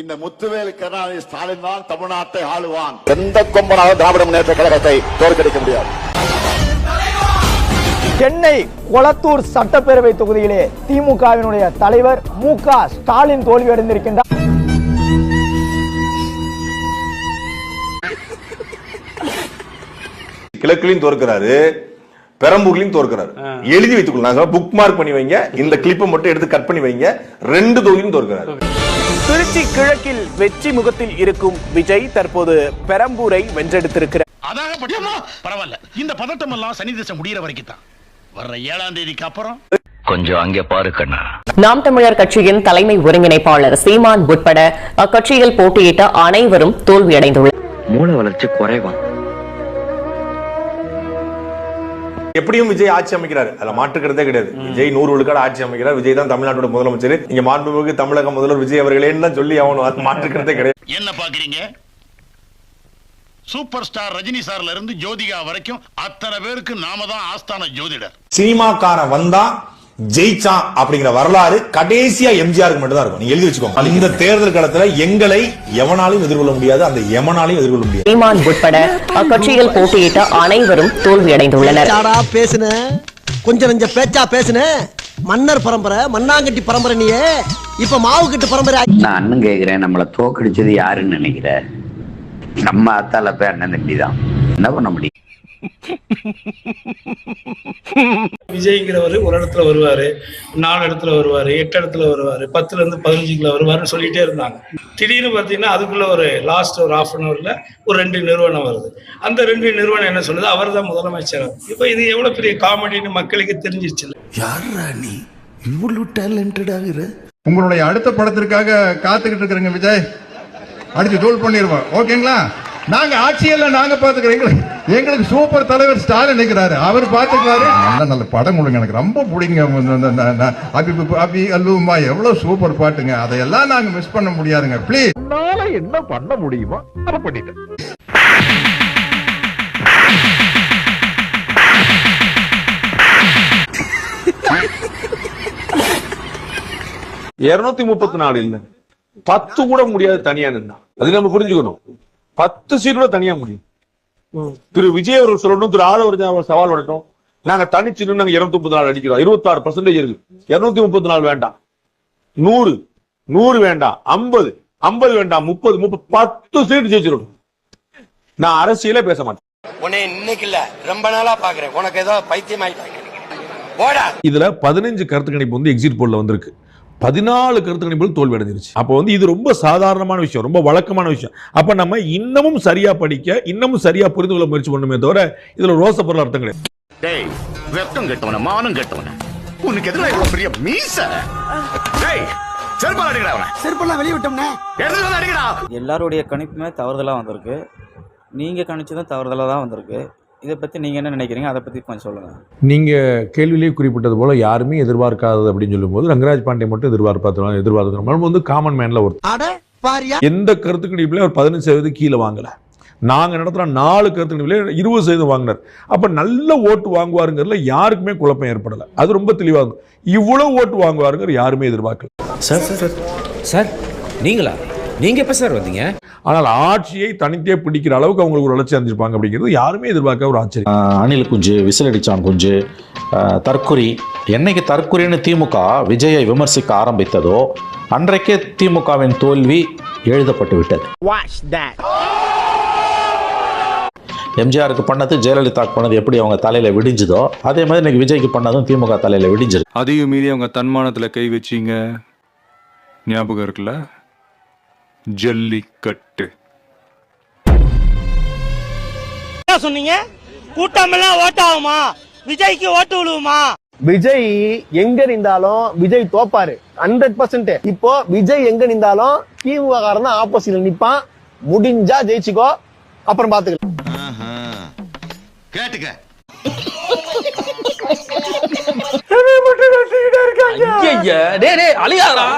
இந்த முத்துவேல் கருணாநிதி ஸ்டாலின் தான் தமிழ்நாட்டை ஆளுவான். எந்த கொம்பனாலும் திராவிட முன்னேற்ற கழகத்தை தோற்கடிக்க முடியாது. சென்னை கொளத்தூர் சட்டப்பேரவை தொகுதியிலே திமுகவினுடைய தலைவர் மு.க. ஸ்டாலின் தோல்வியடைந்திருக்கின்றார். கிழக்குலையும் தோற்கிறாரு, பெரம்பூர்லையும் தோற்கிறாரு. எழுதி வைத்துக் கொள்ளுங்க, புக் மார்க் பண்ணி வைங்க. இந்த கிளிப்பை மட்டும் எடுத்து கட் பண்ணி வைங்க. 2 தொகுதியும் தோற்கிறாரு. திருச்சி கிழக்கில் வெற்றி முகத்தில் இருக்கும் விஜய் தற்போது பெரம்பூரை வென்றெடுத்திருக்கிறார். பரவாயில்ல, இந்த பதட்டம் எல்லாம் சனி திசை முடிகிற வரைக்கும் தான். வர்ற 7ஆம் தேதிக்கு அப்புறம் கொஞ்சம் அங்கே பாரு கண்ணா. நாம் தமிழர் கட்சியின் தலைமை ஒருங்கிணைப்பாளர் சீமான் உட்பட அக்கட்சியில் போட்டியிட்ட அனைவரும் தோல்வியடைந்துள்ளனர். மூளை வளர்ச்சி குறைவா. எப்படியும் விஜய் ஆட்சி அமைக்கிறாரு, அதுல மாற்றுக்கிறதே கிடையாது. விஜய் 100 விழுக்காடு ஆட்சி அமைக்கிறார். விஜய் தான் தமிழ்நாட்டோட முதலமைச்சர். இங்க மாண்புமிகு தமிழக முதல்வர் விஜய் அவர்களேன்னு தான் சொல்லி ஆகணும். மாற்றுக்கிறதே கிடையாது. என்ன பாக்குறீங்க? சூப்பர் ஸ்டார் ரஜினி சார்ல இருந்து ஜோதிகா வரைக்கும் அத்தனை பேருக்கு நாம தான் ஆஸ்தான ஜோதிடர். சினிமாக்காரன் வந்தா ஜெயிச்சான் அப்படிங்கிற வரலாறு கடைசியா எம்ஜிஆருக்கு மட்டும் தான் இருக்கும். நீங்க எழுதி வச்சுக்கோங்க. இந்த தேர்தல் காலத்துல எங்களை எவனாலையும் எதிர்கொள்ள முடியாது, அந்த எவனாலையும் எதிர்கொள்ள முடியாது. சீமான் உட்பட அக்கட்சியில் போட்டியிட்ட அனைவரும் தோல்வியடைந்துள்ளனர். பேசுன கொஞ்சம் நெஞ்ச பேச்சா பேசுன மன்னர் பரம்பரை, மண்ணாங்கட்டி பரம்பரை. நீயே இப்ப மாவு கட்டு பரம்பரை. நான் அண்ணன் கேக்குறேன், நம்மள தோக்கடிச்சது யாருன்னு நினைக்கிற? நம்ம அத்தால போய் அண்ணன் தம்பி தான். என்ன பண்ண முடியும்? விஜய்ங்கிறவர் ஒரு இடத்துல வருவாரு, 4 இடத்துல வருவாரு, 8 இடத்துல வருவாரு, 10ல இருந்து 15 வருவாருன்னு சொல்லிட்டே இருந்தாங்க. திடீர்னு பாத்தீங்கன்னா அதுக்குள்ள ஒரு லாஸ்ட் ஒரு ½ அன் ஹவர்ல ஒரு 2 நிறுவனம் வருது. அந்த 2 நிறுவனம் என்ன சொல்லுது? அவர் தான் முதலமைச்சர். இப்ப இது எவ்வளவு பெரிய காமெடின்னு மக்களுக்கு தெரிஞ்சிருச்சு. யாரா நீ இவ்வளவு டேலண்டடாகிற? உங்களுடைய அடுத்த படத்திற்காக காத்துக்கிட்டு இருக்கிறேங்க விஜய். அடிச்சு தூள் பண்ணிடுவோம், ஓகேங்களா? நாங்க ஆட்சியெல்லாம் நாங்க பாத்துக்கிறோம். எங்களுக்கு சூப்பர் தலைவர் ஸ்டாலின் நிற்கிறாரு, அவர் பாத்துக்குவாரு. நல்ல நல்ல படம் கொடுங்க, எனக்கு ரொம்ப பிடிங்க. அபி அல்லுமா எவ்வளவு சூப்பர் பாட்டுங்க, அதையெல்லாம் நாங்க மிஸ் பண்ண முடியாதுங்க. பிளீஸ். என்ன பண்ண முடியுமோ அதை பண்ணிட்டேன். இல்ல 10 கூட முடியாது தனியா நின்னா. அது நம்ம புரிஞ்சுக்கணும். 10 சீட் கூட தனியா முடியும். திரு விஜய் அவர்கள் சொல்லணும், திரு ஆதவ சவால் விடட்டும். நாங்க தனிச்சு நாங்க 234 அடிக்கிறோம். 26% இருக்கு. 234 வேண்டாம், 100 வேண்டாம், 50 வேண்டாம், 30 10 சீட் ஜெயிச்சிடும். நான் அரசியலே பேச மாட்டேன். உன்னை இன்னைக்கு இல்ல ரொம்ப நாளா பாக்குறேன். உனக்கு ஏதோ பைத்தியம் ஆயிட்டாங்க. இதுல 15 கருத்து கணிப்பு வந்து எக்ஸிட் போல்ல வந்திருக்கு. 14 கருத்து கணிப்புகள் தோல்வி அடைஞ்சிருச்சு. அப்போ வந்து இது ரொம்ப சாதாரணமான விஷயம், ரொம்ப வழக்கமான விஷயம். அப்ப நம்ம இன்னமும் சரியா படிக்க, இன்னமும் சரியா புரிந்து கொள்ள முயற்சி பண்ணுமே தவிர இதுல ரோச பொருள் அர்த்தம் கிடையாது. டேய், வெக்கம் கெட்டவன, மானம் கெட்டவன, உனக்கு எதுல இவ்வளவு பெரிய மீச? டேய், செருப்பால அடிக்கடா அவன. செருப்பெல்லாம் வெளிய விட்டோம்னே. எடுத்து வந்து அடிக்கடா. எல்லாருடைய கணிப்புமே தவறுதலா வந்திருக்கு. நீங்க கணிச்சதும் தவறுதலா தான் வந்திருக்கு. இதை பற்றி நீங்கள் என்ன நினைக்கிறீங்க? அதை பற்றி கொஞ்சம் சொல்லுங்கள். நீங்கள் கேள்வியிலேயே குறிப்பிட்டது போல் யாருமே எதிர்பார்க்காதது அப்படின்னு சொல்லும்போது ரங்கராஜ் பாண்டே மட்டும் எதிர்பார்க்கிறோம் வந்து காமன் மேனில் ஒருத்தர். எந்த கருத்து கணிப்புலையும் அவர் 15% கீழே வாங்கலை. நாங்கள் நடத்துகிற 4 கருத்து கணிப்புலையும் 20% வாங்கினார். அப்போ நல்ல ஓட்டு வாங்குவாருங்கிறதுல யாருக்குமே குழப்பம் ஏற்படலை. அது ரொம்ப தெளிவாக இருக்கும். இவ்வளோ ஓட்டு வாங்குவாருங்கிற யாருமே எதிர்பார்க்கல. சார் நீங்களா? நீங்க எப்ப சார் வந்தீங்க? ஆனால் ஆட்சியை தனித்தே பிடிக்கிற அளவுக்கு அவங்களுக்கு ஒரு வளர்ச்சி அடைஞ்சிருப்பாங்க அப்படிங்கிறது யாருமே எதிர்பார்க்க ஒரு ஆச்சரியம். அணில் குஞ்சு, விசிலடிச்சான் குஞ்சு, தற்குறி. என்னைக்கு தற்குறின்னு திமுக விஜயை விமர்சிக்க ஆரம்பித்ததோ அன்றைக்கே திமுகவின் தோல்வி எழுதப்பட்டு விட்டது. எம்ஜிஆருக்கு பண்ணது, ஜெயலலிதாக்கு பண்ணது எப்படி அவங்க தலையில விடிஞ்சதோ அதே மாதிரி இன்னைக்கு விஜய்க்கு பண்ணதும் திமுக தலையில விடிஞ்சது. அதையும் மீறி அவங்க தன்மானத்துல கை வச்சீங்க, ஞாபகம் இருக்குல்ல? ஜல்லிக்கட்டு சொன்னீங்க. கூட்டமெல்லாம் ஓட்டாகுமா? விஜய்க்கு ஓட்டு விழுவுமா? விஜய் எங்க நின்றாலும் விஜய் தோப்பாரு 100%. இப்போ விஜய் எங்க நின்றாலும் திமுக காரன் தான் ஆப்போசிட்ல நிப்பான். முடிஞ்சா ஜெயிச்சுக்கோ, அப்புறம் பாத்துக்கலாம். கேட்டுக்க. ஐயா, டேய் அழியாதடா.